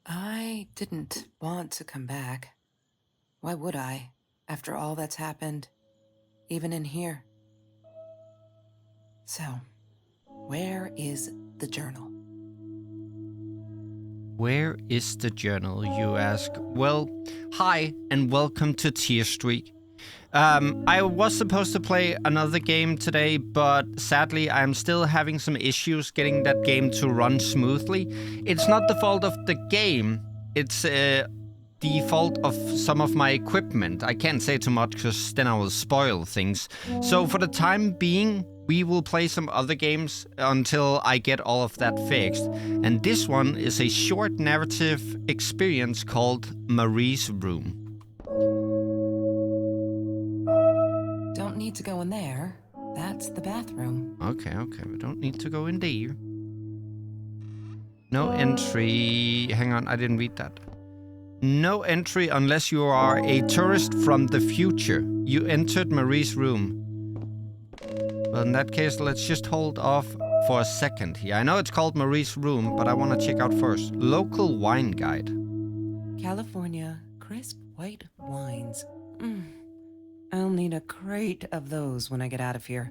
I didn't want to come back. Why would I, after all that's happened, even in here? So, where is the journal? Where is the journal, you ask? Well, hi and welcome to Tearstreak. I was supposed to play another game today, but sadly I'm still having some issues getting that game to run smoothly. It's not the fault of the game, it's the fault of some of my equipment. I can't say too much because then I will spoil things. So for the time being, we will play some other games until I get all of that fixed. And this one is a short narrative experience called Marie's Room. Don't need to go in there. That's the bathroom. Okay, we don't need to go in there. No entry. Hang on, I didn't read that. No entry unless you are a tourist from the future. You entered Marie's room. Well, in that case, let's just hold off for a second here. I know it's called Marie's room, but I want to check out first. Local wine guide. California crisp white wines. I'll need a crate of those when I get out of here.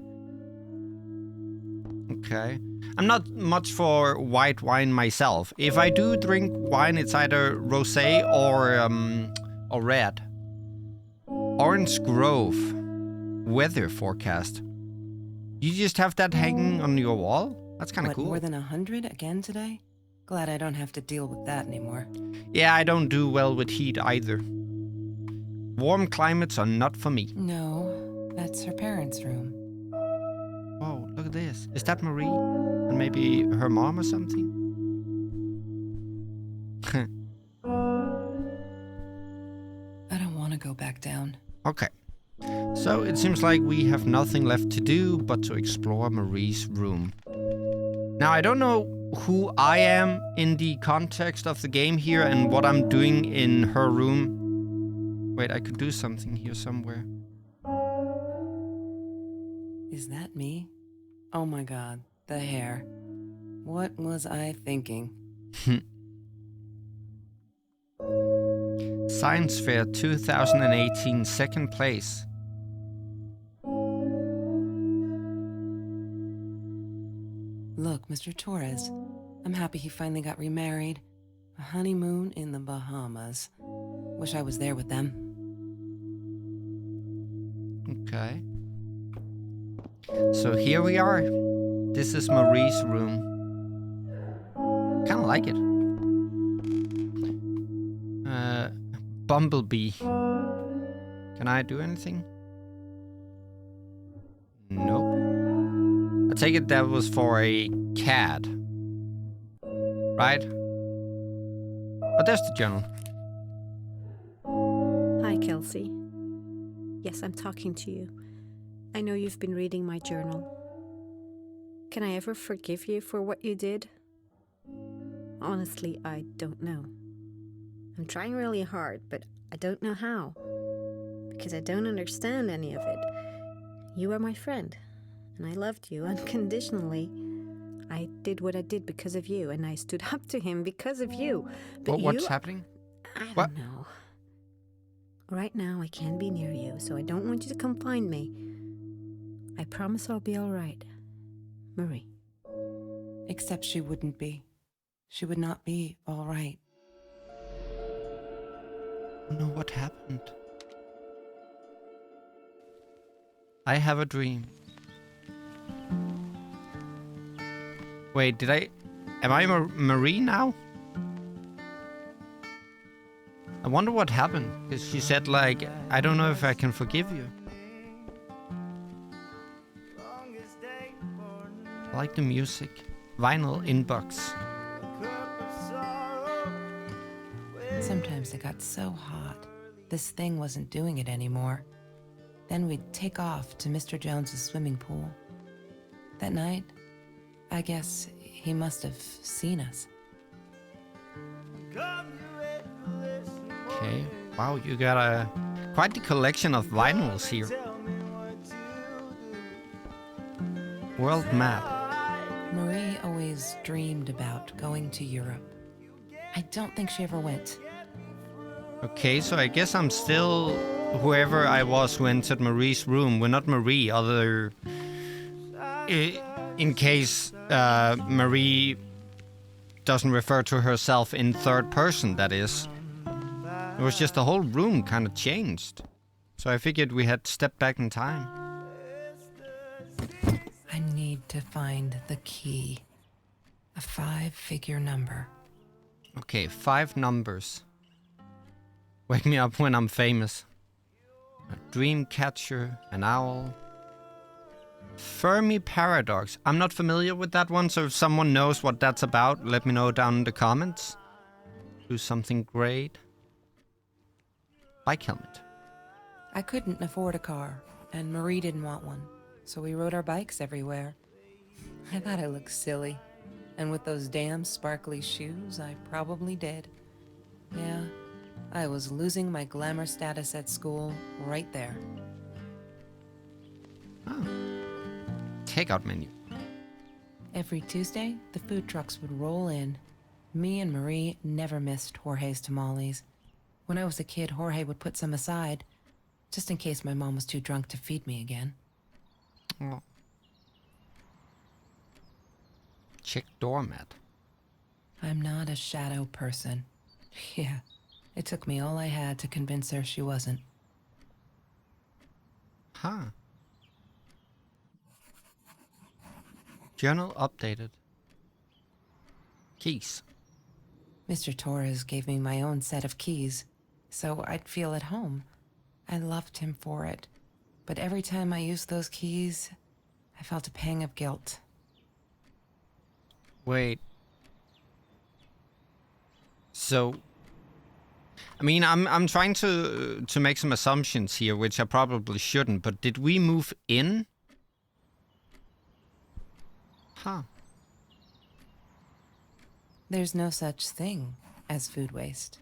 Okay. I'm not much for white wine myself. If I do drink wine, it's either rosé or red. Orange Grove. Weather forecast. You just have that hanging on your wall? That's kind of cool. More than 100 again today? Glad I don't have to deal with that anymore. Yeah, I don't do well with heat either. Warm climates are not for me. No, that's her parents' room. Whoa, look at this. Is that Marie? And maybe her mom or something? I don't want to go back down. Okay. So it seems like we have nothing left to do but to explore Marie's room. Now, I don't know who I am in the context of the game here and what I'm doing in her room. Wait, I could do something here somewhere. Is that me? Oh my god, the hair. What was I thinking? Science Fair 2018, second place. Look, Mr. Torres, I'm happy he finally got remarried. A honeymoon in the Bahamas. Wish I was there with them. Okay. So here we are. This is Marie's room. Kinda like it. Bumblebee. Can I do anything? Nope. I take it that was for a cat. Right? Oh, there's the journal. Hi, Kelsey. Yes, I'm talking to you. I know you've been reading my journal. Can I ever forgive you for what you did? Honestly, I don't know. I'm trying really hard, but I don't know how. Because I don't understand any of it. You are my friend, and I loved you unconditionally. I did what I did because of you, and I stood up to him because of you. But what's happening? I don't know. Right now, I can't be near you, so I don't want you to come find me. I promise I'll be all right. Marie. Except she wouldn't be. She would not be all right. I don't know what happened. I have a dream. Wait, am I Marie now? I wonder what happened, because she said like, I don't know if I can forgive you. I like the music. Vinyl inbox. Sometimes it got so hot, this thing wasn't doing it anymore. Then we'd take off to Mr. Jones's swimming pool. That night, I guess he must have seen us. Okay. Wow, you got quite the collection of vinyls here. World map. Marie always dreamed about going to Europe. I don't think she ever went. Okay, so I guess I'm still whoever I was who entered Marie's room. We're not Marie, other... In case Marie doesn't refer to herself in third person, that is. It was just the whole room kind of changed. So I figured we had stepped back in time. I need to find the key. A 5-figure number. Okay, 5 numbers. Wake me up when I'm famous. A dream catcher, an owl. Fermi paradox. I'm not familiar with that one, so if someone knows what that's about, let me know down in the comments. Do something great. Bike helmet. I couldn't afford a car, and Marie didn't want one, so we rode our bikes everywhere. I thought I looked silly, and with those damn sparkly shoes, I probably did. Yeah, I was losing my glamour status at school right there. Oh. Takeout menu. Every Tuesday, the food trucks would roll in. Me and Marie never missed Jorge's tamales. When I was a kid, Jorge would put some aside, just in case my mom was too drunk to feed me again. Oh. Chick doormat. I'm not a shadow person. Yeah, it took me all I had to convince her she wasn't. Huh. Journal updated. Keys. Mr. Torres gave me my own set of keys, so I'd feel at home. I loved him for it, but every time I used those keys, I felt a pang of guilt. Wait. So, I mean, I'm trying to make some assumptions here, which I probably shouldn't. But did we move in? Huh. There's no such thing as food waste.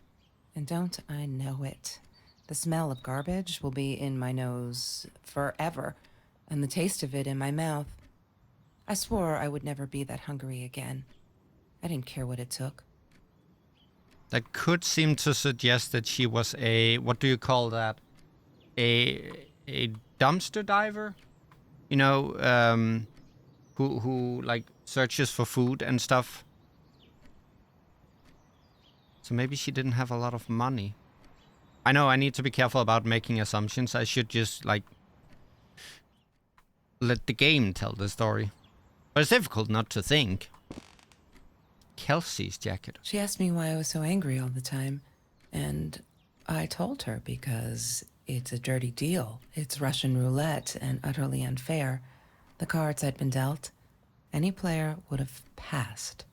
And don't I know it? The smell of garbage will be in my nose forever, and the taste of it in my mouth. I swore I would never be that hungry again. I didn't care what it took. That could seem to suggest that she was a, what do you call that? A dumpster diver? You know, who like searches for food and stuff. So maybe she didn't have a lot of money. I know I need to be careful about making assumptions. I should just like let the game tell the story. But it's difficult not to think. Kelsey's jacket. She asked me why I was so angry all the time, and I told her because it's a dirty deal. It's Russian roulette and utterly unfair. The cards I'd been dealt, any player would have passed.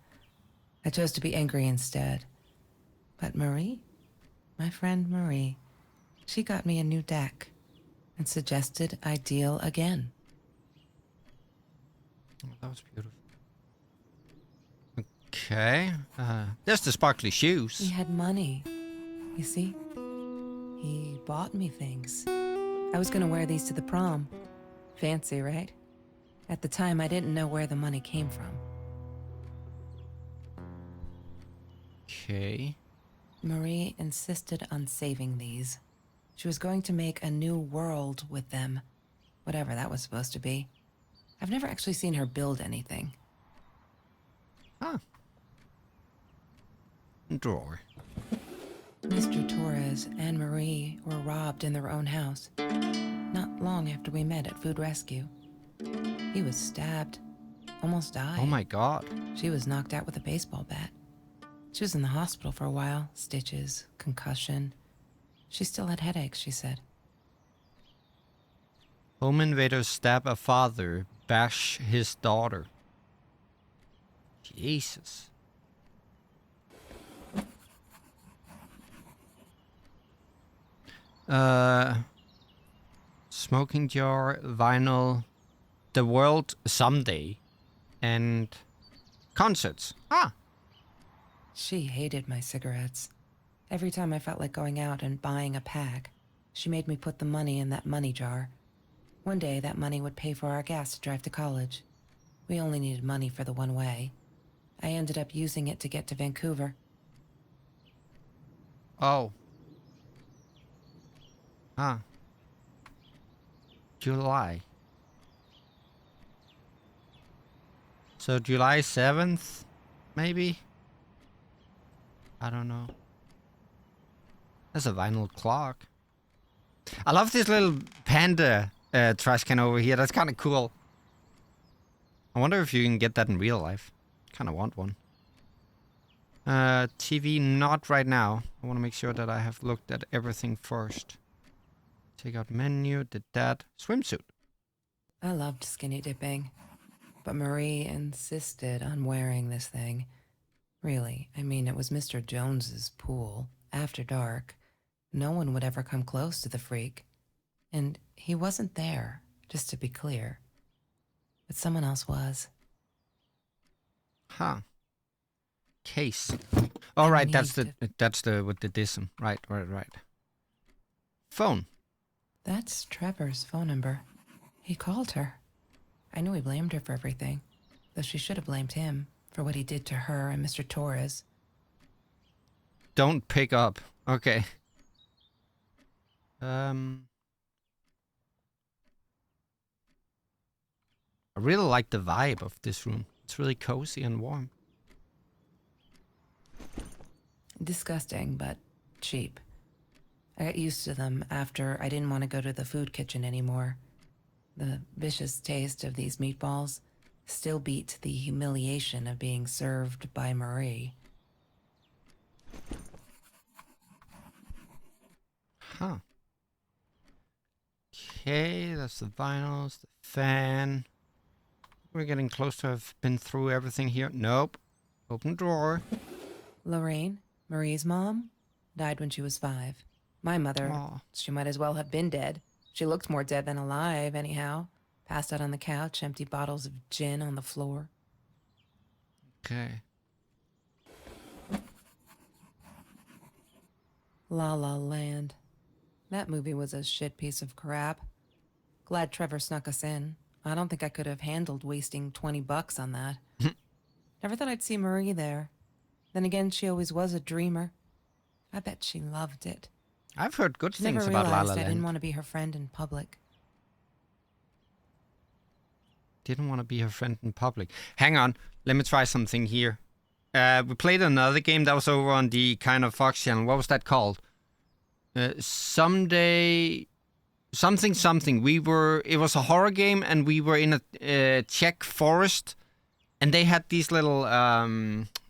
I chose to be angry instead. But Marie, my friend Marie, she got me a new deck and suggested I deal again. Oh, that was beautiful. Okay. There's the sparkly shoes. He had money, you see? He bought me things. I was gonna wear these to the prom. Fancy, right? At the time, I didn't know where the money came from. Okay. Marie insisted on saving these. She was going to make a new world with them, whatever that was supposed to be. I've never actually seen her build anything. Huh. Drawer. Mr. Torres and Marie were robbed in their own house, not long after we met at Food Rescue. He was stabbed, almost died. Oh my god. She was knocked out with a baseball bat. She was in the hospital for a while, stitches, concussion. She still had headaches, she said. Home invaders stab a father, bash his daughter. Jesus. Smoking jar, vinyl, the world someday, and concerts. Ah. She hated my cigarettes. Every time I felt like going out and buying a pack, she made me put the money in that money jar. One day, that money would pay for our gas to drive to college. We only needed money for the one way. I ended up using it to get to Vancouver. Oh. Huh. July. So July 7th, maybe? I don't know. That's a vinyl clock. I love this little panda trash can over here. That's kind of cool. I wonder if you can get that in real life. Kind of want one. TV, not right now. I want to make sure that I have looked at everything first. Take out menu, did that. Swimsuit. I loved skinny dipping, but Marie insisted on wearing this thing. Really, I mean, it was Mr. Jones's pool, after dark. No one would ever come close to the freak. And he wasn't there, just to be clear. But someone else was. Huh. Case. All right, need that's the with the dism. Right. Phone. That's Trevor's phone number. He called her. I knew he blamed her for everything, though she should have blamed him for what he did to her and Mr. Torres. Don't pick up. Okay. I really like the vibe of this room. It's really cozy and warm. Disgusting, but cheap. I got used to them after I didn't want to go to the food kitchen anymore. The vicious taste of these meatballs still beat the humiliation of being served by Marie. Huh. Okay, that's the vinyls, the fan. We're getting close to have been through everything here. Nope. Open drawer. Lorraine, Marie's mom, died when she was 5. My mother, Aw. she might as well have been dead. She looked more dead than alive, anyhow. Passed out on the couch, empty bottles of gin on the floor. Okay. La La Land. That movie was a shit piece of crap. Glad Trevor snuck us in. I don't think I could have handled wasting $20 on that. Never thought I'd see Marie there. Then again, she always was a dreamer. I bet she loved it. I've heard good She things never about La realized La I didn't Land. want to be her friend in public. Didn't want to be her friend in public. Hang on. Let me try something here. We played another game that was over on the Kind of Fox channel. What was that called? Someday... Something. It was a horror game, and we were in a Czech forest, and they had these little,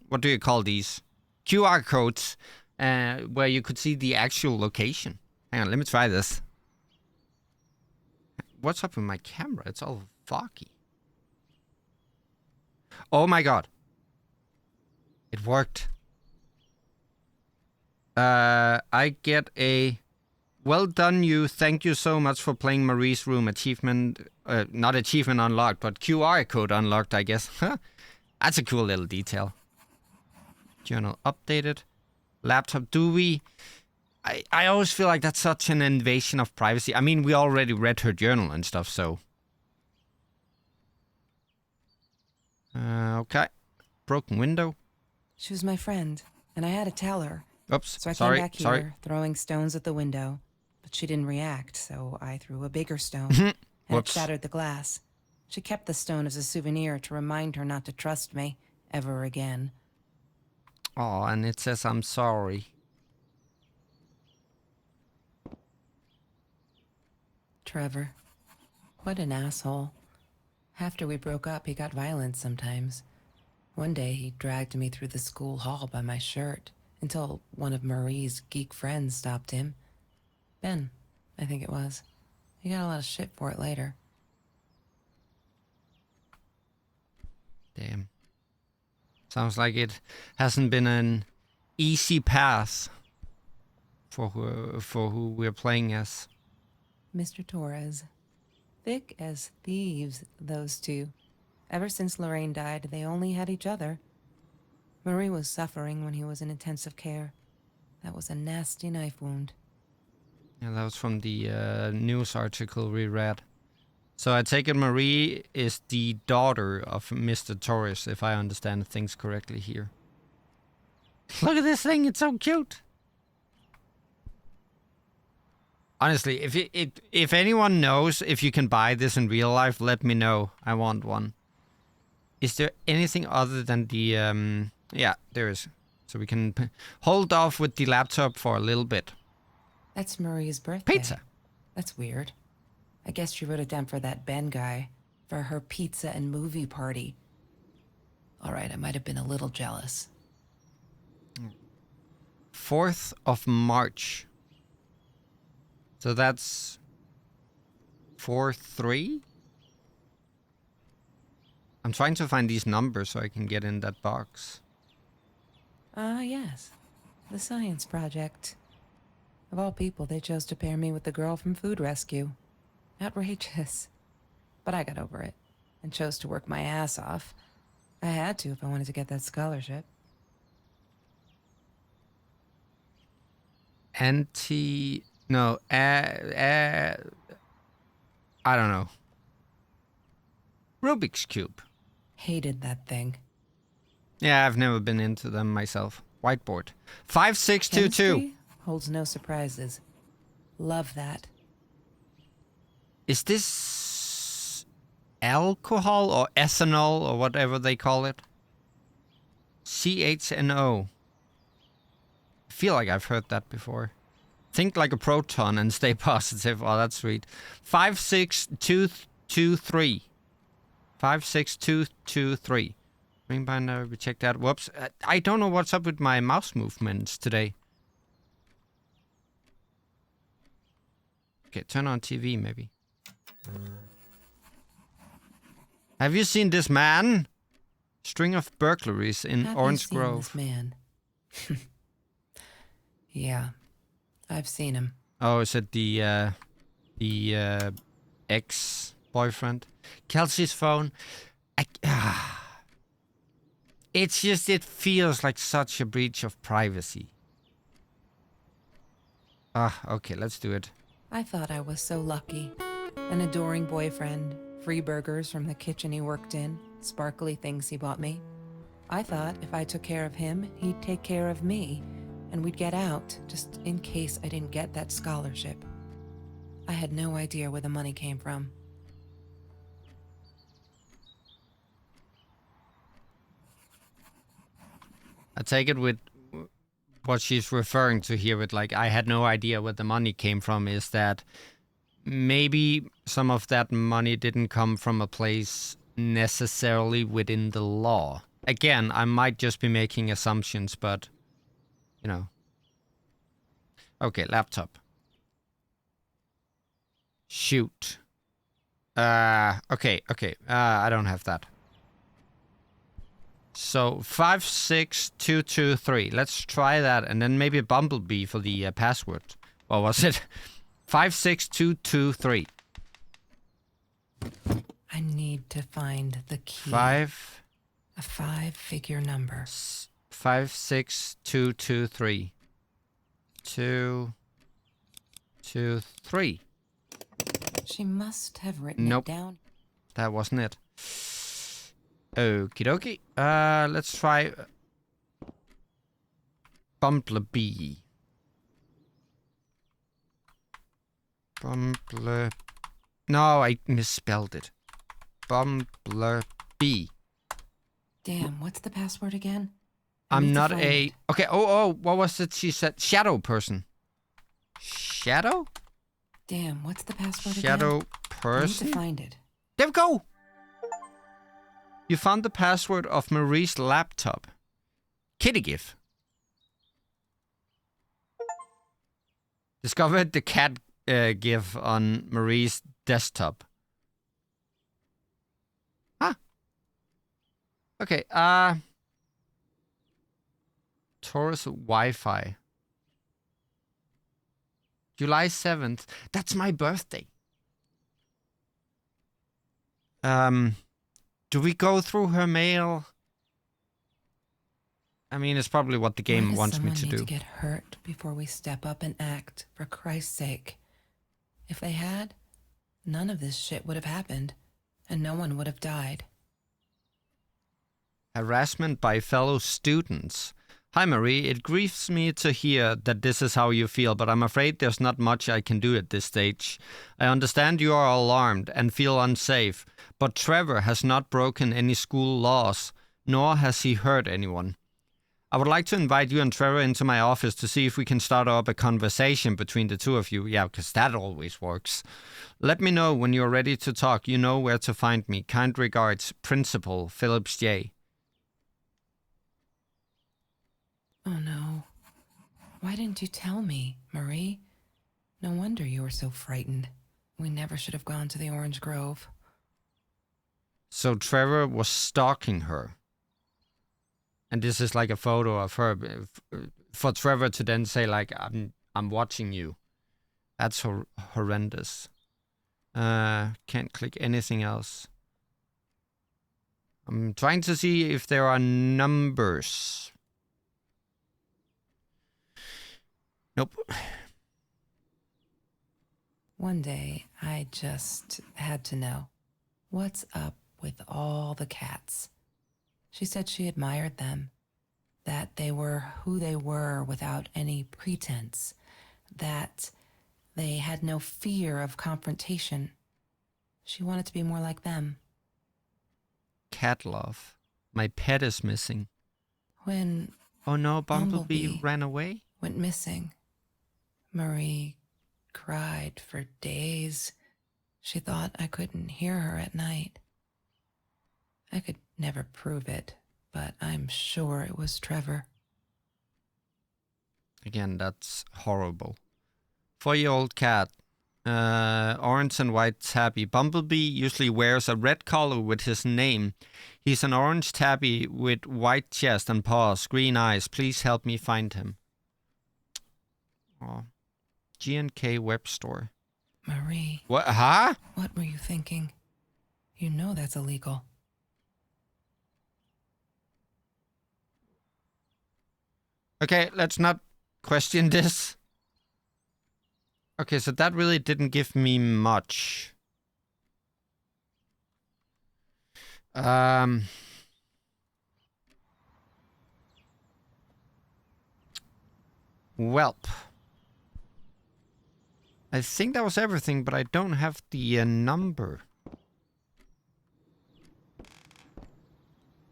what do you call these? QR codes, where you could see the actual location. Hang on, let me try this. What's up with my camera? It's all foggy. Oh my god. It worked. I get a... Well done, you. Thank you so much for playing Marie's Room. Achievement, not achievement unlocked, but QR code unlocked, I guess. That's a cool little detail. Journal updated. Laptop, do we... I always feel like that's such an invasion of privacy. I mean, we already read her journal and stuff, so... Okay. Broken window. She was my friend, and I had to tell her. Oops, So I sorry, came back here, throwing stones at the window. But she didn't react, so I threw a bigger stone, and it Whoops. shattered the glass. She kept the stone as a souvenir to remind her not to trust me ever again. Oh, and it says I'm sorry. Trevor. What an asshole. After we broke up, he got violent sometimes. One day, he dragged me through the school hall by my shirt until one of Marie's geek friends stopped him. Ben, I think it was. He got a lot of shit for it later. Damn. Sounds like it hasn't been an easy path for who we're playing as. Mr. Torres. Thick as thieves, those two. Ever since Lorraine died, they only had each other. Marie was suffering when he was in intensive care. That was a nasty knife wound. Yeah, that was from the news article we read. So I take it Marie is the daughter of Mr. Torres, if I understand things correctly here. Look at this thing, it's so cute. Honestly, if anyone knows if you can buy this in real life, let me know. I want one. Is there anything other than the... Yeah, there is. So we can hold off with the laptop for a little bit. That's Marie's birthday. Pizza. That's weird. I guess she wrote it down for that Ben guy, for her pizza and movie party. All right, I might have been a little jealous. 4th of March. So that's 4-3? I'm trying to find these numbers so I can get in that box. Yes. The science project. Of all people, they chose to pair me with the girl from Food Rescue. Outrageous. But I got over it and chose to work my ass off. I had to if I wanted to get that scholarship. No, I don't know. Rubik's Cube. Hated that thing. Yeah, I've never been into them myself. Whiteboard. 5622. Chemistry holds no surprises. Love that. Is this alcohol or ethanol or whatever they call it? CHNO. I feel like I've heard that before. Think like a proton and stay positive. Oh, that's sweet. 56223. 56223. Ring binder, we check that. Whoops. I don't know what's up with my mouse movements today. Okay, turn on TV maybe. Have you seen this man? String of burglaries in Have Orange you seen Grove. this man? Yeah, I've seen him. Oh, is it the ex-boyfriend? Kelsey's phone. It's just, it feels like such a breach of privacy. Okay, let's do it. I thought I was so lucky. An adoring boyfriend, free burgers from the kitchen he worked in, sparkly things he bought me. I thought if I took care of him, he'd take care of me, and we'd get out, just in case I didn't get that scholarship. I had no idea where the money came from. I take it with what she's referring to here with, like, I had no idea where the money came from, is that maybe some of that money didn't come from a place necessarily within the law. Again, I might just be making assumptions, but, you know. Okay, laptop. Shoot. Okay. I don't have that. So 56223. Let's try that, and then maybe Bumblebee for the password. What was it? 56223. I need to find the key. A 5-figure number. 56223. 2, 2, 3. She must have written it down. That wasn't it. Okie dokie. Let's try Bumblebee. No, I misspelled it. Bumblebee. Damn, what's the password again? I'm not a... Okay, what was it she said? Shadow person. Shadow? Damn, what's the password again? Shadow I person? need to find it. There we go! You found the password of Marie's laptop. Kitty GIF. Discovered the cat GIF on Marie's desktop. Huh. Okay, Taurus Wi-Fi. July 7th. That's my birthday. Do we go through her mail? I mean, it's probably what the game wants me to do. Why does someone need to get hurt before we step up and act, for Christ's sake? If they had, none of this shit would have happened, and no one would have died. Harassment by fellow students. Hi, Marie. It grieves me to hear that this is how you feel, but I'm afraid there's not much I can do at this stage. I understand you are alarmed and feel unsafe, but Trevor has not broken any school laws, nor has he hurt anyone. I would like to invite you and Trevor into my office to see if we can start up a conversation between the two of you. Yeah, because that always works. Let me know when you're ready to talk. You know where to find me. Kind regards, Principal Phillips J. Oh no. Why didn't you tell me, Marie? No wonder you were so frightened. We never should have gone to the Orange Grove. So Trevor was stalking her. And this is like a photo of her for Trevor to then say like, I'm watching you. That's horrendous. Can't click anything else. I'm trying to see if there are numbers. Nope. One day, I just had to know. What's up with all the cats? She said she admired them, that they were who they were without any pretense, that they had no fear of confrontation. She wanted to be more like them. Cat love. My pet is missing. When Oh no, Bumblebee ran away? went missing, Marie cried for days. She thought I couldn't hear her at night. I could never prove it, but I'm sure it was Trevor. Again, that's horrible. 4-year-old cat. Orange and white tabby. Bumblebee usually wears a red collar with his name. He's an orange tabby with white chest and paws, green eyes. Please help me find him. Oh. G&K web store. Marie. What? Huh? What were you thinking? You know that's illegal. Okay, let's not question this. Okay, so that really didn't give me much. Welp. I think that was everything, but I don't have the number.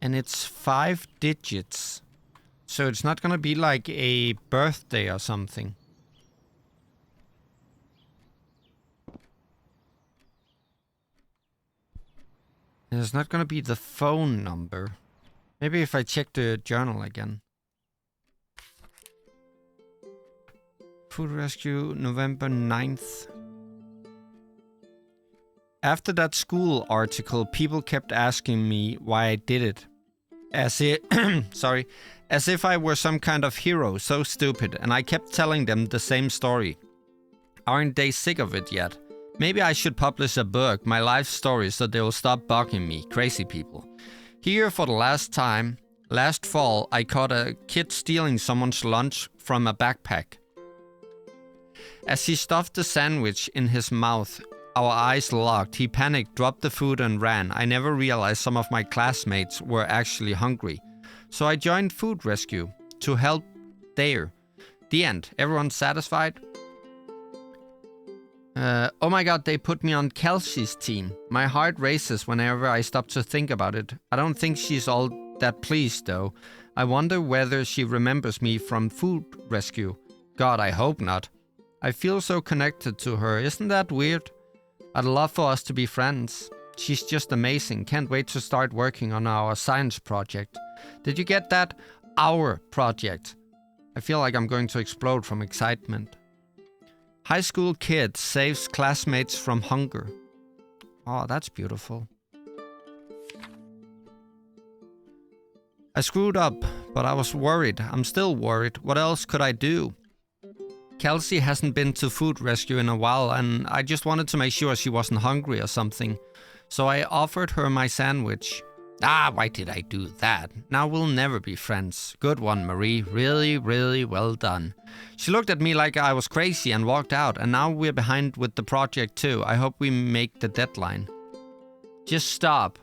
And it's 5 digits. So it's not gonna be like a birthday or something. And it's not gonna be the phone number. Maybe if I check the journal again. Food rescue, November 9th. After that school article, people kept asking me why I did it. As if, as if I were some kind of hero, so stupid, and I kept telling them the same story. Aren't they sick of it yet? Maybe I should publish a book, my life story, so they will stop bugging me, crazy people. Here for the last time, last fall, I caught a kid stealing someone's lunch from a backpack. As he stuffed the sandwich in his mouth, our eyes locked. He panicked, dropped the food and ran. I never realized some of my classmates were actually hungry. So I joined food rescue to help there. The end. Everyone satisfied? Oh my god, they put me on Kelsey's team. My heart races whenever I stop to think about it. I don't think she's all that pleased though. I wonder whether she remembers me from food rescue. God, I hope not. I feel so connected to her. Isn't that weird? I'd love for us to be friends. She's just amazing. Can't wait to start working on our science project. Did you get that? Our project. I feel like I'm going to explode from excitement. High school kid saves classmates from hunger. Oh, that's beautiful. I screwed up, but I was worried. I'm still worried. What else could I do? Kelsey hasn't been to food rescue in a while, and I just wanted to make sure she wasn't hungry or something. So I offered her my sandwich. Why did I do that? Now we'll never be friends. Good one, Marie. Really, really well done. She looked at me like I was crazy and walked out, and now we're behind with the project too. I hope we make the deadline. Just stop.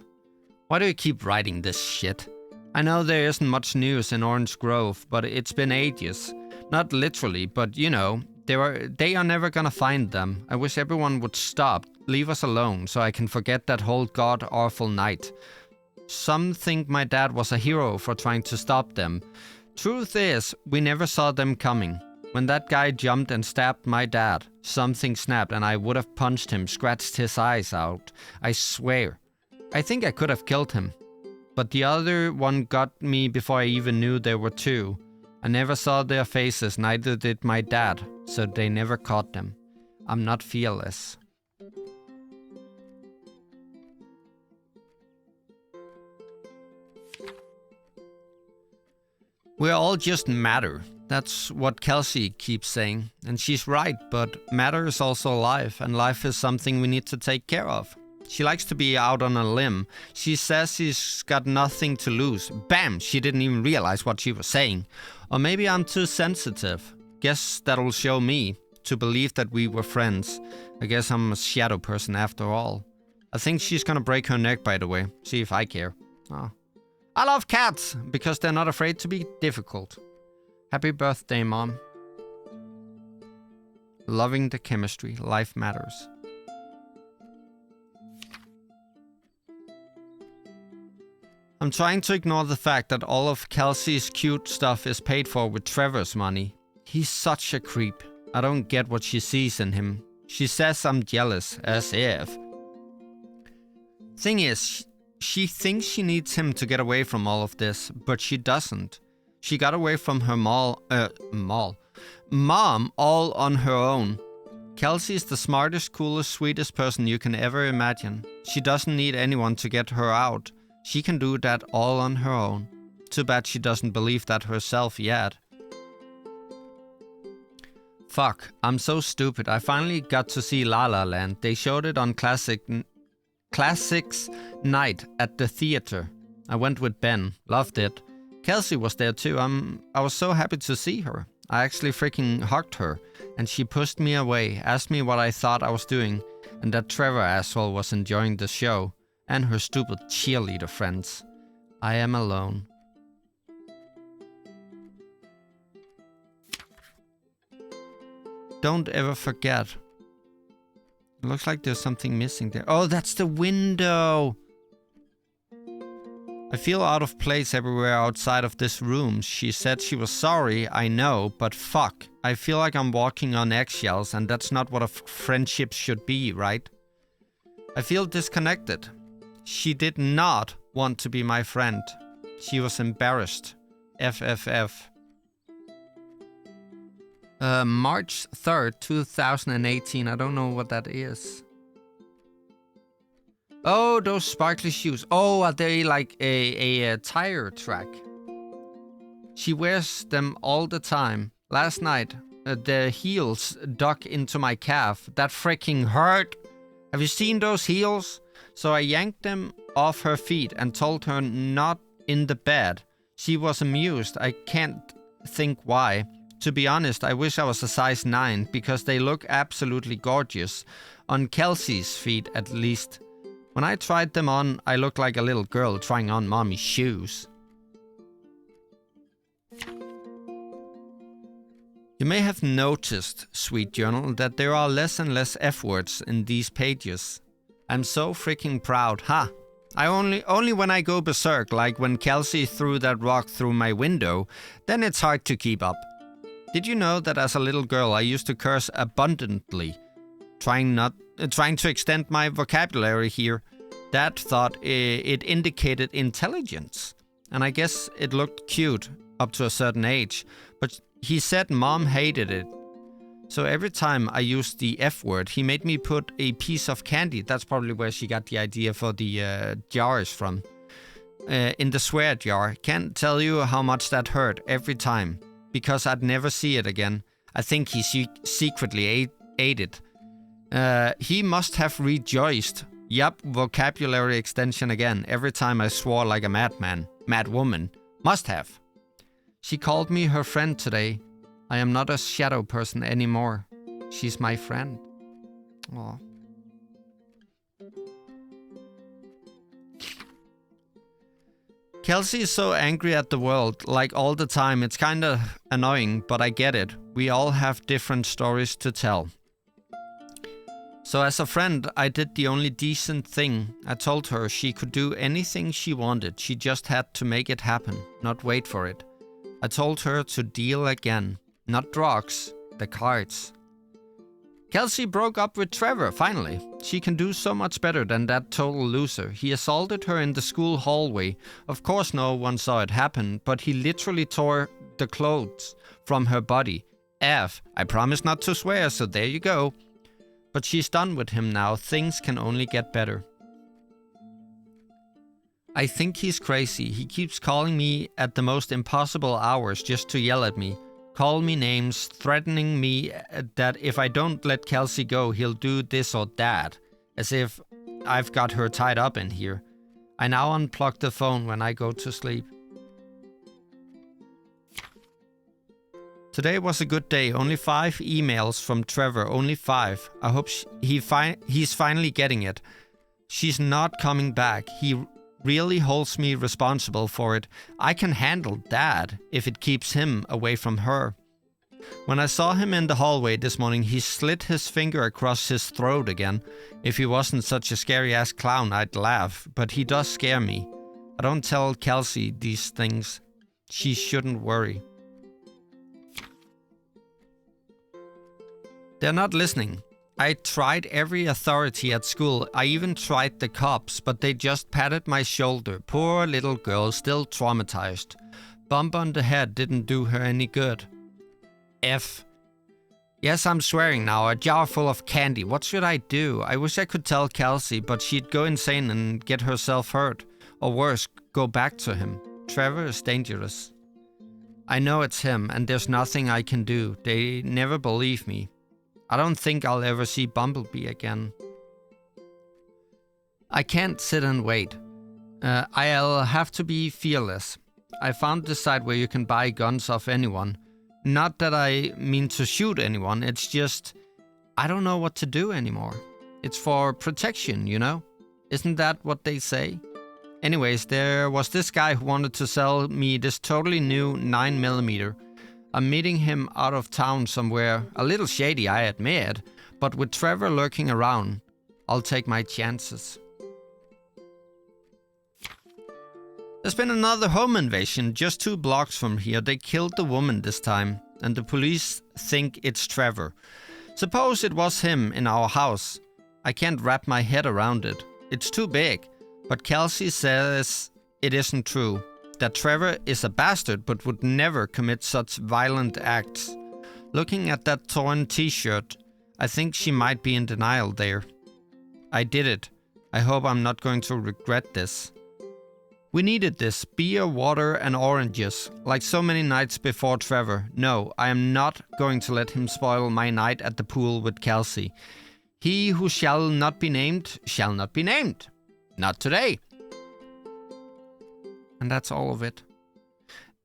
Why do you keep writing this shit? I know there isn't much news in Orange Grove, but it's been ages. Not literally, but you know, they are never gonna find them. I wish everyone would stop, leave us alone, so I can forget that whole god-awful night. Some think my dad was a hero for trying to stop them. Truth is, we never saw them coming. When that guy jumped and stabbed my dad, something snapped and I would have punched him, scratched his eyes out. I swear. I think I could have killed him. But the other one got me before I even knew there were two. I never saw their faces, neither did my dad, so they never caught them. I'm not fearless. We're all just matter. That's what Kelsey keeps saying. And she's right, but matter is also life, and life is something we need to take care of. She likes to be out on a limb. She says she's got nothing to lose. Bam! She didn't even realize what she was saying. Or maybe I'm too sensitive. Guess that'll show me to believe that we were friends. I guess I'm a shadow person after all. I think she's gonna break her neck, by the way. See if I care. Oh. I love cats because they're not afraid to be difficult. Happy birthday, Mom. Loving the chemistry. Life matters. I'm trying to ignore the fact that all of Kelsey's cute stuff is paid for with Trevor's money. He's such a creep. I don't get what she sees in him. She says I'm jealous, as if. Thing is, she thinks she needs him to get away from all of this, but she doesn't. She got away from her mom all on her own. Kelsey is the smartest, coolest, sweetest person you can ever imagine. She doesn't need anyone to get her out. She can do that all on her own. Too bad she doesn't believe that herself yet. Fuck, I'm so stupid. I finally got to see La La Land. They showed it on Classics Night at the theater. I went with Ben. Loved it. Kelsey was there too. I was so happy to see her. I actually freaking hugged her. And she pushed me away, asked me what I thought I was doing, and that Trevor asshole was enjoying the show. And her stupid cheerleader friends. I am alone. Don't ever forget. It looks like there's something missing there. Oh, that's the window! I feel out of place everywhere outside of this room. She said she was sorry, I know, but fuck. I feel like I'm walking on eggshells, and that's not what a friendship should be, right? I feel disconnected. She did not want to be my friend. She was embarrassed. FFF. March 3rd, 2018. I don't know what that is. Oh, those sparkly shoes. Oh, are they like a tire track? She wears them all the time. Last night, the heels dug into my calf. That freaking hurt. Have you seen those heels? So I yanked them off her feet and told her not in the bed. She was amused. I can't think why. To be honest, I wish I was a size 9 because they look absolutely gorgeous. On Kelsey's feet, at least. When I tried them on, I looked like a little girl trying on mommy's shoes. You may have noticed, sweet journal, that there are less and less F-words in these pages. I'm so freaking proud, huh? I only when I go berserk, like when Kelsey threw that rock through my window, then it's hard to keep up. Did you know that as a little girl I used to curse abundantly, trying to extend my vocabulary here? Dad thought it indicated intelligence, and I guess it looked cute up to a certain age, but he said Mom hated it. So every time I used the F word, he made me put a piece of candy, that's probably where she got the idea for the jars from, in the swear jar. Can't tell you how much that hurt every time, because I'd never see it again. I think he secretly ate it. He must have rejoiced. Yup, vocabulary extension again, every time I swore like a madman. Mad woman. Must have. She called me her friend today. I am not a shadow person anymore. She's my friend. Aw. Kelsey is so angry at the world, like all the time. It's kinda annoying, but I get it. We all have different stories to tell. So as a friend, I did the only decent thing. I told her she could do anything she wanted. She just had to make it happen, not wait for it. I told her to deal again. Not drugs, the cards. Kelsey broke up with Trevor, finally. She can do so much better than that total loser. He assaulted her in the school hallway. Of course no one saw it happen, but he literally tore the clothes from her body. I promised not to swear, so there you go. But she's done with him now. Things can only get better. I think he's crazy. He keeps calling me at the most impossible hours just to yell at me. Call me names, threatening me that if I don't let Kelsey go, he'll do this or that. As if I've got her tied up in here. I now unplug the phone when I go to sleep. Today was a good day. Only 5 emails from Trevor. Only 5. I hope he's finally getting it. She's not coming back. He really holds me responsible for it. I can handle that if it keeps him away from her. When I saw him in the hallway this morning, he slit his finger across his throat again. If he wasn't such a scary-ass clown, I'd laugh, but he does scare me. I don't tell Kelsey these things. She shouldn't worry. They're not listening. I tried every authority at school. I even tried the cops, but they just patted my shoulder. Poor little girl, still traumatized. Bump on the head didn't do her any good. Yes, I'm swearing now. A jar full of candy. What should I do? I wish I could tell Kelsey, but she'd go insane and get herself hurt. Or worse, go back to him. Trevor is dangerous. I know it's him, and there's nothing I can do. They never believe me. I don't think I'll ever see Bumblebee again. I can't sit and wait. I'll have to be fearless. I found this site where you can buy guns off anyone. Not that I mean to shoot anyone, it's just I don't know what to do anymore. It's for protection, you know? Isn't that what they say? Anyways, there was this guy who wanted to sell me this totally new 9mm. I'm meeting him out of town somewhere, a little shady I admit, but with Trevor lurking around, I'll take my chances. There's been another home invasion just 2 blocks from here. They killed the woman this time, and the police think it's Trevor. Suppose it was him in our house. I can't wrap my head around it. It's too big, but Kelsey says it isn't true. That Trevor is a bastard but would never commit such violent acts. Looking at that torn t-shirt, I think she might be in denial there. I did it. I hope I'm not going to regret this. We needed this. Beer, water and oranges. Like so many nights before Trevor. No, I am not going to let him spoil my night at the pool with Kelsey. He who shall not be named, shall not be named. Not today. And that's all of it.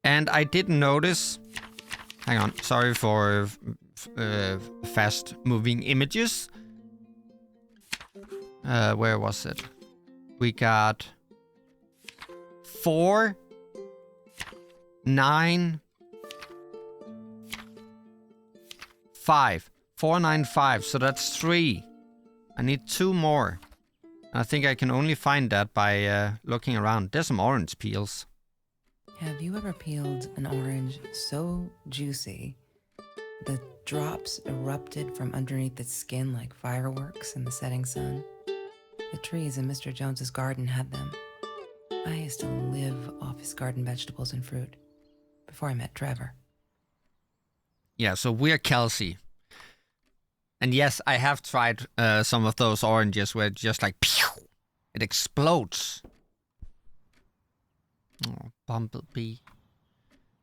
And I did notice... Hang on, sorry for fast-moving images. Where was it? We got 4, 9, 5. 495, so that's 3. I need 2 more. I think I can only find that by looking around. There's some orange peels. Have you ever peeled an orange so juicy the drops erupted from underneath its skin like fireworks in the setting sun? The trees in Mr. Jones's garden had them. I used to live off his garden vegetables and fruit before I met Trevor. Yeah, so we're Kelsey. And yes, I have tried some of those oranges where it's just like, pew, it explodes. Oh, Bumblebee.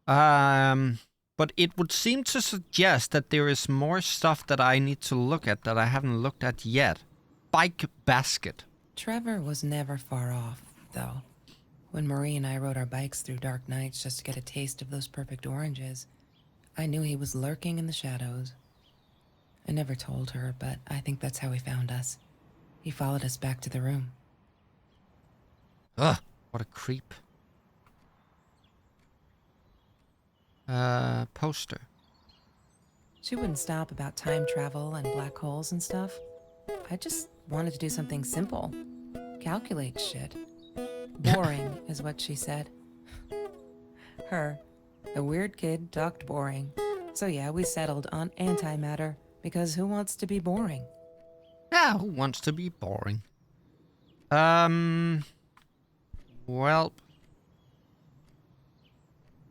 But it would seem to suggest that there is more stuff that I need to look at that I haven't looked at yet. Bike basket. Trevor was never far off, though. When Marie and I rode our bikes through dark nights just to get a taste of those perfect oranges, I knew he was lurking in the shadows. I never told her, but I think that's how he found us. He followed us back to the room. Ugh, what a creep. Poster. She wouldn't stop about time travel and black holes and stuff. I just wanted to do something simple. Calculate shit. Boring is what she said. Her, the weird kid, talked boring. So yeah, we settled on antimatter, because who wants to be boring? Yeah, who wants to be boring? Well,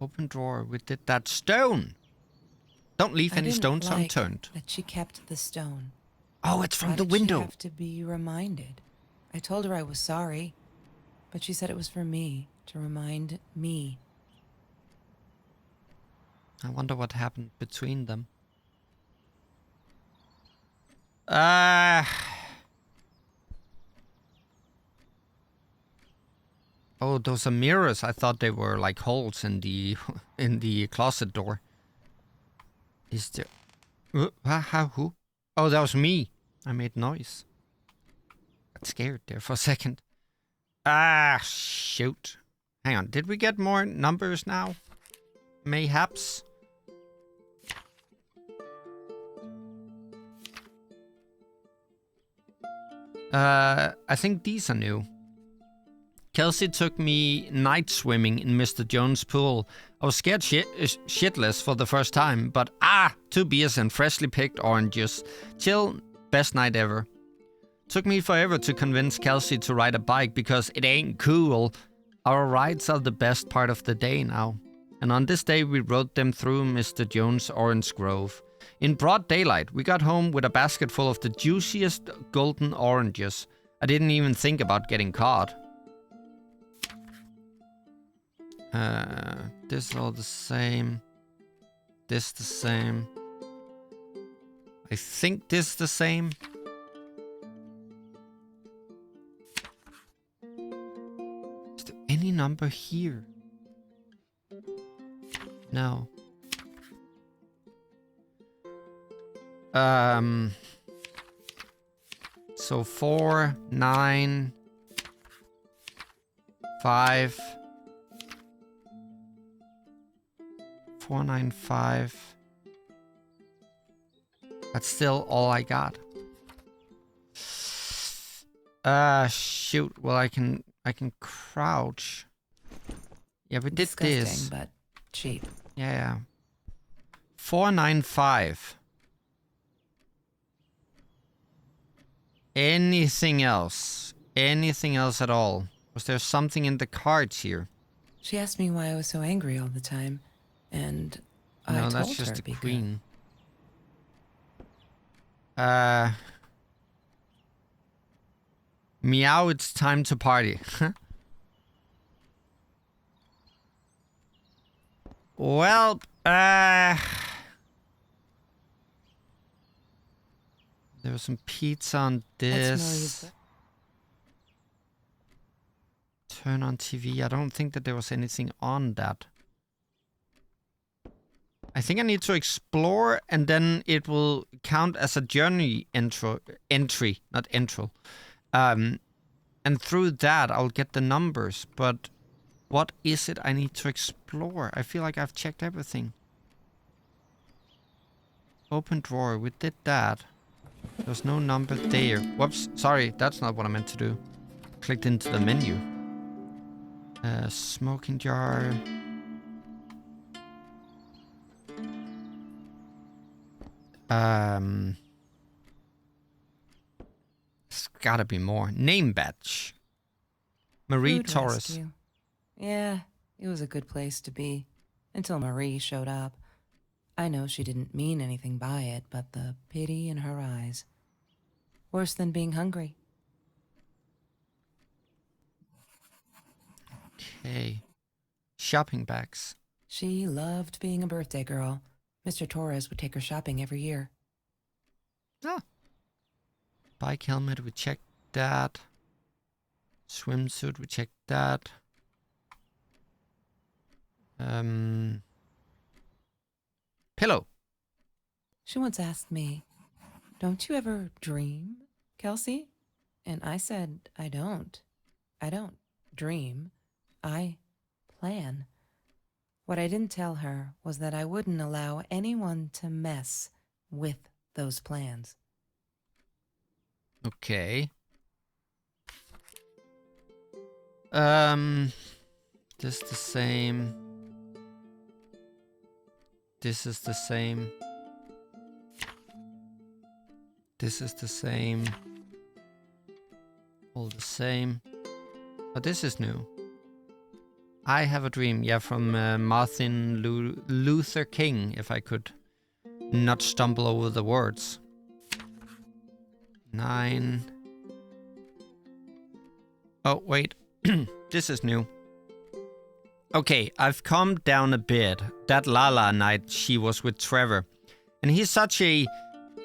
open drawer. We did that stone. Don't leave I any didn't stones like unturned. that she kept the stone. Oh, it's from Why the did she window. have to be reminded? I told her I was sorry, but she said it was for me, to remind me. I wonder what happened between them. Oh, those are mirrors. I thought they were like holes in the in the closet door. Is there? How? Who? Oh, that was me. I made noise. Got scared there for a second. Shoot. Hang on. Did we get more numbers now? Mayhaps. I think these are new. Kelsey took me night swimming in Mr. Jones' pool. I was scared shitless for the first time, but 2 beers and freshly picked oranges. Chill, best night ever. Took me forever to convince Kelsey to ride a bike because it ain't cool. Our rides are the best part of the day now. And on this day we rode them through Mr. Jones' orange grove. In broad daylight, we got home with a basket full of the juiciest golden oranges. I didn't even think about getting caught. This all the same. This the same. I think this the same. Is there any number here? No. So 4, 9, 5. 495. That's still all I got. Shoot. Well, I can crouch. Yeah, we did Disgusting, this. but cheap. Yeah. 495. Anything else? Anything else at all? Was there something in the cards here? She asked me why I was so angry all the time, and I No, told that's her just to the be good. queen. Meow, it's time to party. Well, there was some pizza on That's this. Turn on TV. I don't think that there was anything on that. I think I need to explore, and then it will count as a journey entry, not intro. And through that, I'll get the numbers. But what is it I need to explore? I feel like I've checked everything. Open drawer. We did that. There's no number there. Whoops. Sorry, that's not what I meant to do. Clicked into the menu. Smoking jar. There's gotta be more. Name badge. Marie Food Torres. rescue. Yeah, it was a good place to be. Until Marie showed up. I know she didn't mean anything by it, but the pity in her eyes. Worse than being hungry. Okay. Shopping bags. She loved being a birthday girl. Mr. Torres would take her shopping every year. Ah. Bike helmet, we checked that. Swimsuit, we checked that. Pillow. She once asked me, "Don't you ever dream, Kelsey?" And I said, I don't. I don't dream. I plan. What I didn't tell her was that I wouldn't allow anyone to mess with those plans. Okay. This the same. This is the same. This is the same. All the same. But this is new. I Have a Dream. Yeah, from Martin Luther King, if I could not stumble over the words. 9. Oh, wait. This is new. Okay, I've calmed down a bit. That Lala night she was with Trevor. And he's such a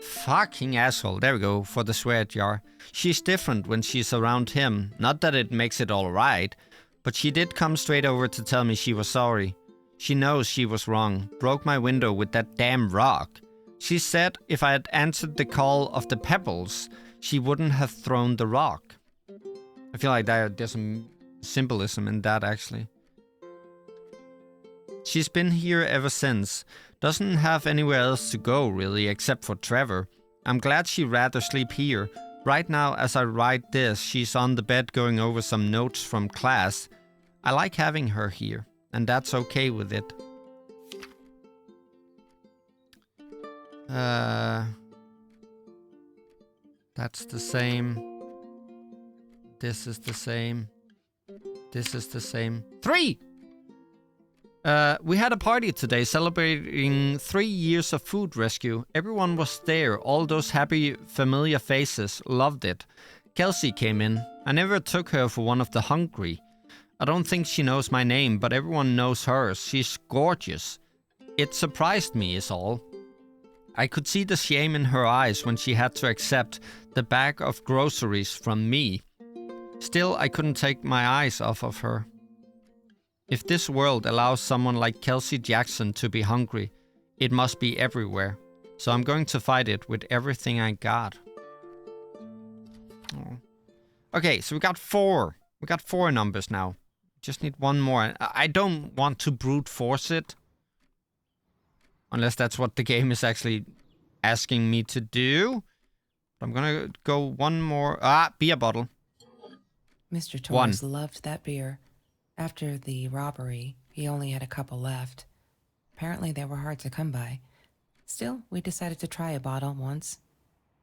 fucking asshole. There we go, for the swear jar. She's different when she's around him. Not that it makes it alright, but she did come straight over to tell me she was sorry. She knows she was wrong. Broke my window with that damn rock. She said if I had answered the call of the pebbles, she wouldn't have thrown the rock. I feel like there's some symbolism in that, actually. She's been here ever since. Doesn't have anywhere else to go, really, except for Trevor. I'm glad she'd rather sleep here. Right now, as I write this, she's on the bed going over some notes from class. I like having her here, and that's okay with it. That's the same. This is the same. This is the same. 3! We had a party today celebrating 3 years of food rescue. Everyone was there. All those happy, familiar faces. Loved it. Kelsey came in. I never took her for one of the hungry. I don't think she knows my name, but everyone knows hers. She's gorgeous. It surprised me, is all. I could see the shame in her eyes when she had to accept the bag of groceries from me. Still, I couldn't take my eyes off of her. If this world allows someone like Kelsey Jackson to be hungry, it must be everywhere. So I'm going to fight it with everything I got. Oh. Okay, so we got 4. We got 4 numbers now. Just need one more. I don't want to brute force it. Unless that's what the game is actually asking me to do. But I'm gonna go one more. Beer bottle. Mr. Torres loved that beer. After the robbery, he only had a couple left. Apparently they were hard to come by. Still, we decided to try a bottle once.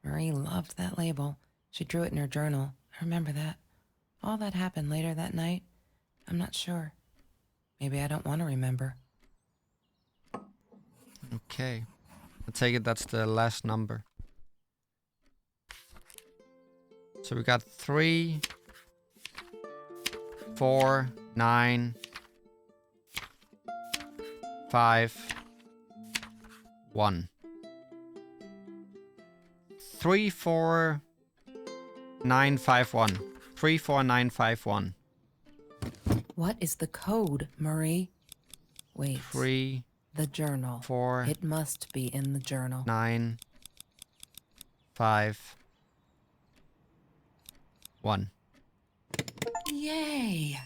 Marie loved that label. She drew it in her journal. I remember that. All that happened later that night, I'm not sure. Maybe I don't want to remember. Okay. I take it that's the last number. So we got 3, 4, 9, 5, 1. 3, 4, 9, 5, 1. 3, 4, 9, 5, 1. What is the code, Marie? Wait. 3, the journal. 4. It must be in the journal. 9, 5, 1. Yay!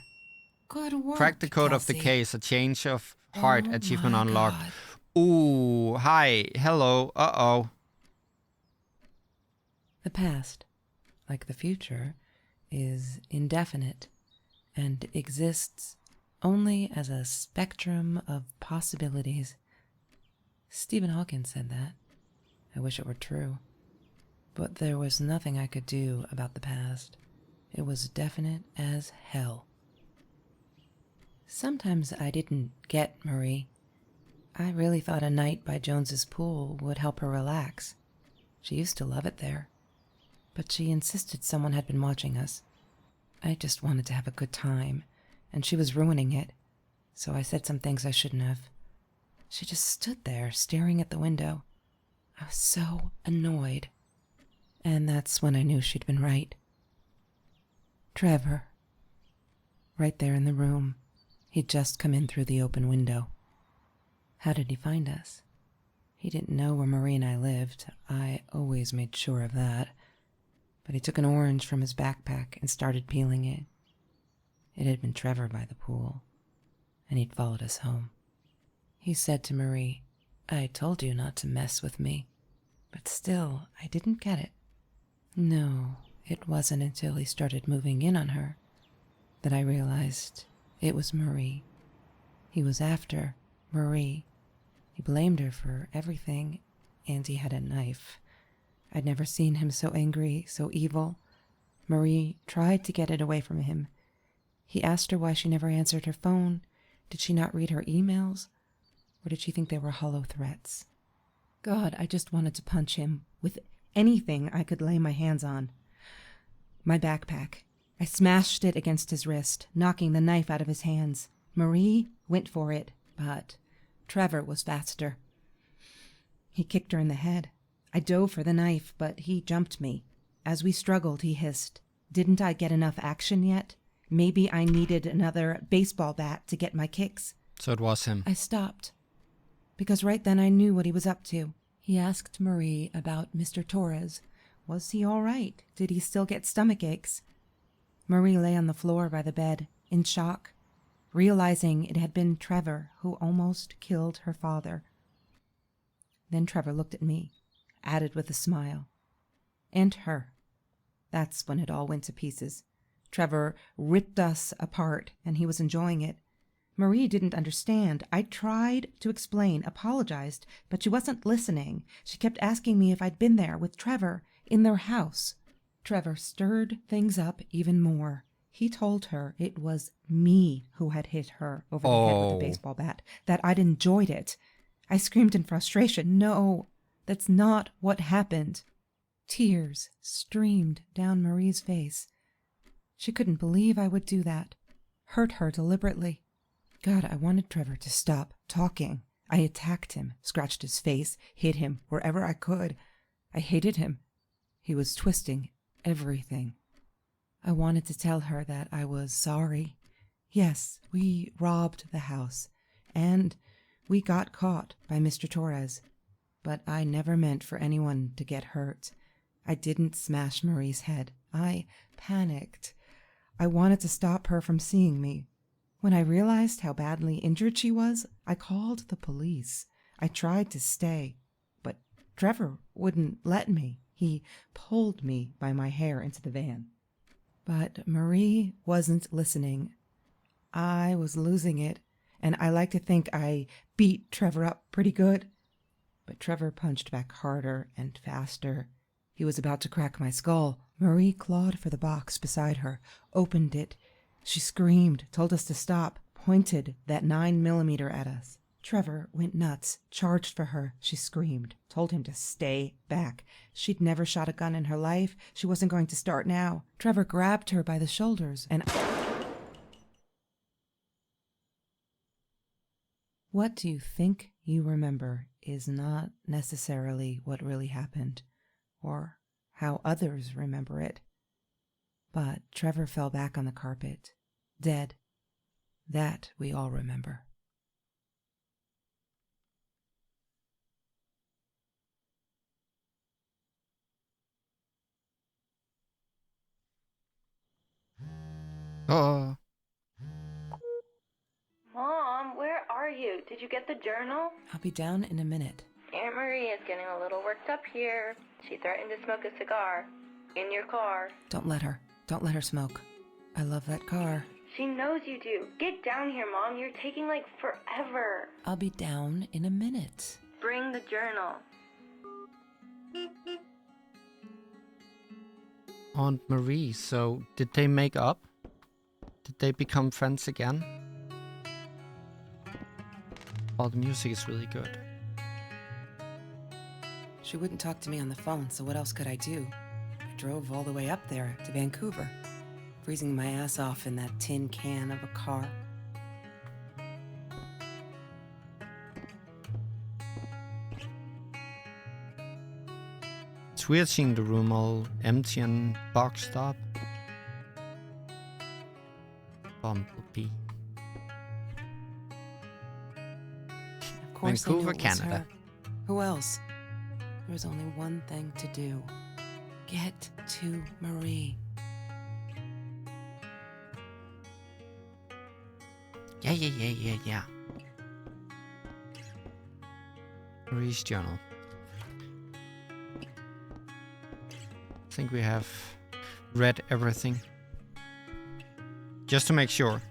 Good work. Crack the code of the Kelsey. case. A change of heart. Oh Achievement my unlocked. God. Ooh, hi, hello, uh-oh. The past, like the future, is indefinite and exists only as a spectrum of possibilities. Stephen Hawking said that. I wish it were true. But there was nothing I could do about the past. It was definite as hell. Sometimes I didn't get Marie. I really thought a night by Jones's pool would help her relax. She used to love it there. But she insisted someone had been watching us. I just wanted to have a good time, and she was ruining it. So I said some things I shouldn't have. She just stood there, staring at the window. I was so annoyed. And that's when I knew she'd been right. Trevor. Right there in the room. He'd just come in through the open window. How did he find us? He didn't know where Marie and I lived. I always made sure of that. But he took an orange from his backpack and started peeling it. It had been Trevor by the pool, and he'd followed us home. He said to Marie, "I told you not to mess with me." But still, I didn't get it. No, it wasn't until he started moving in on her that I realized it was Marie. He was after Marie. He blamed her for everything, and he had a knife. I'd never seen him so angry, so evil. Marie tried to get it away from him. He asked her why she never answered her phone. Did she not read her emails? Or did she think they were hollow threats? God, I just wanted to punch him with anything I could lay my hands on. My backpack. I smashed it against his wrist, knocking the knife out of his hands. Marie went for it, but Trevor was faster. He kicked her in the head. I dove for the knife, but he jumped me. As we struggled, he hissed, "Didn't I get enough action yet? Maybe I needed another baseball bat to get my kicks." So it was him. I stopped, because right then I knew what he was up to. He asked Marie about Mr. Torres. Was he all right? Did he still get stomach aches? Marie lay on the floor by the bed, in shock, realizing it had been Trevor who almost killed her father. Then Trevor looked at me, added with a smile. And her. That's when it all went to pieces. Trevor ripped us apart, and he was enjoying it. Marie didn't understand. I tried to explain, apologized, but she wasn't listening. She kept asking me if I'd been there with Trevor in their house. Trevor stirred things up even more. He told her it was me who had hit her over the head with a baseball bat, that I'd enjoyed it. I screamed in frustration. No, that's not what happened. Tears streamed down Marie's face. She couldn't believe I would do that. Hurt her deliberately. God, I wanted Trevor to stop talking. I attacked him, scratched his face, hit him wherever I could. I hated him. He was twisting everything. I wanted to tell her that I was sorry. Yes, we robbed the house, and we got caught by Mr. Torres. But I never meant for anyone to get hurt. I didn't smash Marie's head. I panicked. I wanted to stop her from seeing me. When I realized how badly injured she was, I called the police. I tried to stay, but Trevor wouldn't let me. He pulled me by my hair into the van. But Marie wasn't listening. I was losing it, and I like to think I beat Trevor up pretty good. But Trevor punched back harder and faster. He was about to crack my skull. Marie clawed for the box beside her, opened it. She screamed, told us to stop, pointed that 9mm at us. Trevor went nuts, charged for her. She screamed, told him to stay back. She'd never shot a gun in her life. She wasn't going to start now. Trevor grabbed her by the shoulders and... What do you think you remember is not necessarily what really happened, or how others remember it. But Trevor fell back on the carpet, dead. That we all remember. Oh. Mom, where are you? Did you get the journal? I'll be down in a minute. Aunt Marie is getting a little worked up here. She threatened to smoke a cigar. In your car. Don't let her. Don't let her smoke. I love that car. She knows you do. Get down here, Mom. You're taking, like, forever. I'll be down in a minute. Bring the journal. Aunt Marie, so did they make up? Did they become friends again? Oh, the music is really good. She wouldn't talk to me on the phone, so what else could I do? I drove all the way up there to Vancouver, freezing my ass off in that tin can of a car. It's weird seeing the room all empty and boxed up. Bumblebee. Of course, Vancouver, I knew it was Canada. her. Who else? There was only one thing to do. Get to Marie. Yeah. Marie's journal. I think we have read everything. Just to make sure.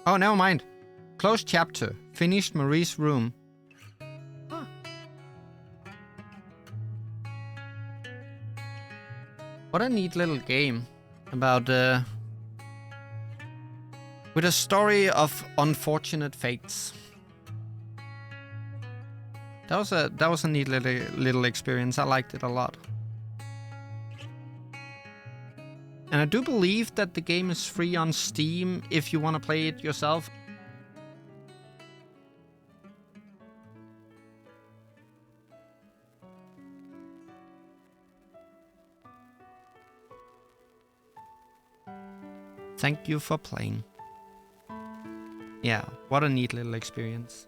Oh, never mind. Closed chapter. Finished Marie's room. Huh. What a neat little game about with a story of unfortunate fates. That was a neat little experience. I liked it a lot. And I do believe that the game is free on Steam if you want to play it yourself. Thank you for playing. Yeah, what a neat little experience.